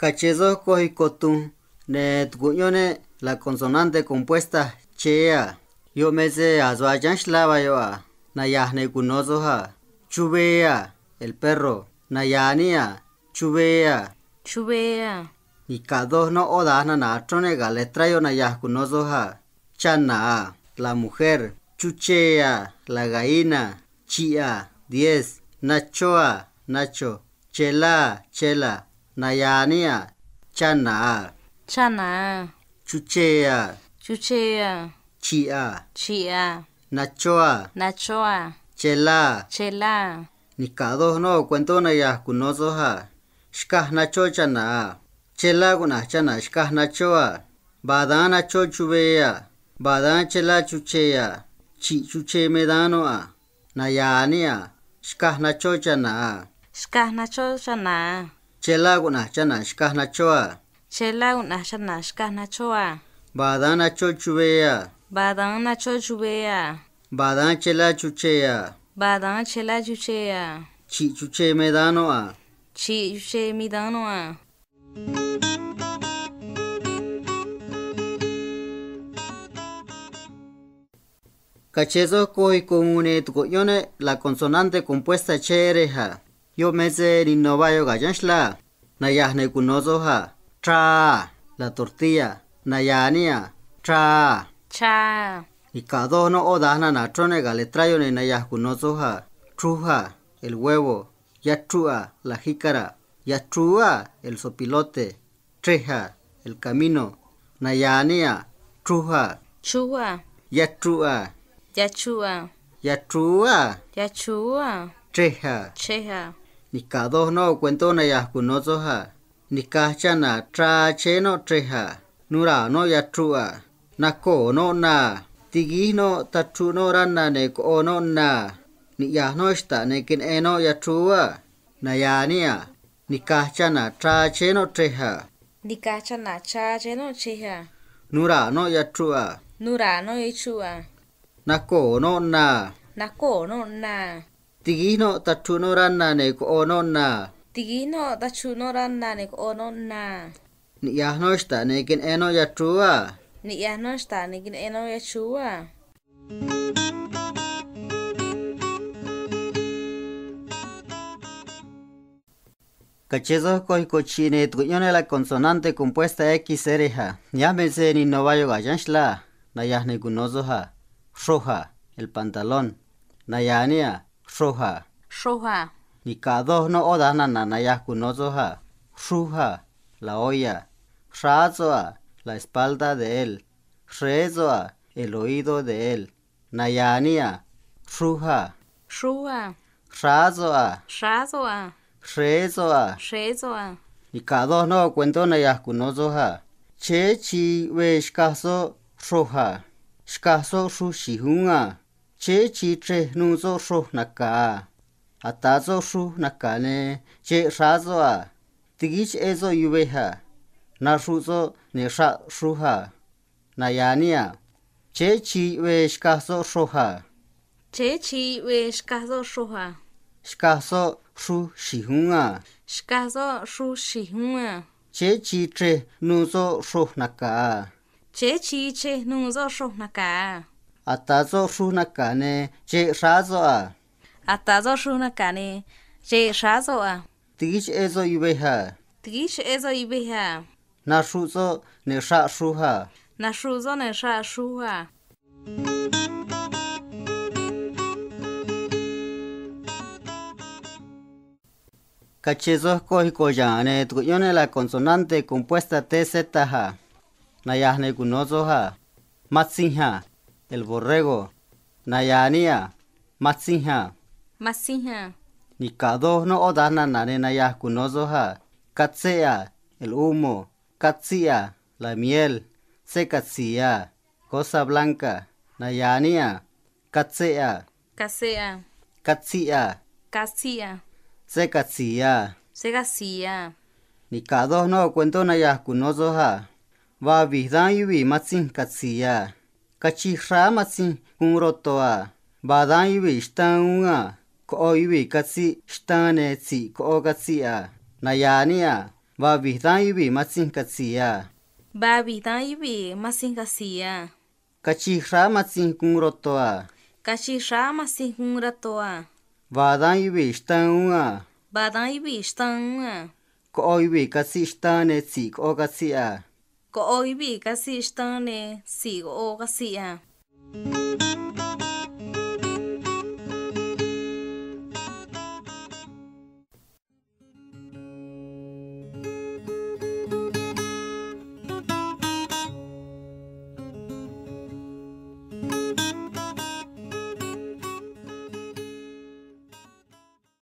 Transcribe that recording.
Cachezo cojicotum, ne tguñone la consonante compuesta chea. Yo mese azuayan shlava yoa, nayahne kunozoha, chubea, el perro, nayania, chubea. Chubea. Y cada no odana natrone galetra yo nayah kunozoha, chana, la mujer, chuchea, la gallina, chia, 10, nachoa, nacho, chela, chela. Nayania, chana, Chana. chuchea, Chuchea. chia, Chia. nachoa, Nachoa. chela. Chela. Ni cada no cuento na ya kunozoha. Shkah nacho chana. Chela guna chana shkah nachoa. Badan nacho chubea. Badan chela chuchea. Chi chuche medanoa. Nayania. Shkah nacho chana. Shkah nacho chana. Chela guna chana shkah nachoa. Chela una chana shkah nachoa. Badan nacho chubea. Badan nacho chubea. Badan chela chuchea. Badan chela chuchea. Chi chuche medanoa. Chi chuche midanoa. Cachezo coi comune tucoyone la consonante compuesta chereja. Yo mese ni novayo gallanshla. Nayahne kunozoha. Tra. La tortilla. Nayania. Tra. Cha. Y cada no odana natrone galetrayo ne nayah kunozoha. Truja. El huevo. Yatrua. La jícara. Yatrua. El sopilote. Treja. El camino. Nayania. Truja. Chua. Yatrua. Yachua. Yatrua. Yachua. Treja. Cheja. Ni cada no cuento na ya kunozoha. Ni kachana tra cheno treja. Nura no yatrua. Nako no na. Tigi no tatu no rana ne ko no na. Ni ya no esta ne kin eno yatrua. Nayania. Ni kachana tra cheno treja. Nikachana cha cheno cheja. Nura no yatrua. Nura no yachua. Nako no na. Nako no na. Tigi no tatu no rana ne ko no na. Tigi no tachu no rana ne ko no na. Ni ya no esta ne kin eno yatrua. Ni ya no está ni kin eno yachua. Cachezo cochine tuñone la consonante compuesta X ereja. Llámese ni novayo gallanshla. Nayahne kunozoha. Roja. El pantalón. Nayania. Roja. Roja. Ni cada no odana nayah kunozoha. Ruja. La olla. Razoa. La espalda de él. Rezoa. El oído de él. Nayania. Ruja. Ruja. Razoa. Razoa. Rezoa. Rezoa. Y cada no cuento na ya kunozoha. Che chi we shkaso roja. Shkaso ru shihunga. Che chi tre nuzo ro naka. Atazo ru nakane. Che razoa. Tigich ezo yubeha. Na ruzo ne ra ruha. Nayania. Che chi we shkaso roja. Che chi we shkaso roja. Shkaso ru shihunga. Shkaso ru shihunga. Che chi tre nuzo ro naka. Che chi che nuzo ro naka. Atazo ru nakane. Che razoa. Atazo ru nakane. Che razoa. Tigich ezo yubeha. Tigish ezo ibeha. Na ruzo ne ra ruha. Na ruzo ne ra ruha. Cachezo cojicoyane tuñone la consonante compuesta TZH. Nayahne kunozoha. Matsinha. El borrego. Nayania. Matsinha. Masiha. Ni cada no odana nane nayah kunozoha. Katsea. El humo. Katsia. La miel. Se katsia. Cosa blanca. Nayania. Katsea. Kasea. Katsia. Kasia. Se katsia. Segasia. Ni cada no cuento na ya kunozoha. Va vidan yubi matsin katsia. Kachihra matsin kunrotoa. Badan yubi shtanunga. Ko yubi katsi shtane tsi ko katsia. Nayania. và vì ta yêu bị mà xin cắt xì à ba bị ta ý bị mà xin cả xì à cắt chi ra mà xin cung rốt to à cả chi sa mà xin hung ra to à và ta yêu bị stang à ba ta ý bị stung à có yêu bị cắt xì stang này chỉ có cắt xì à có oi bị cả xì stung nè xì có ô cả xì à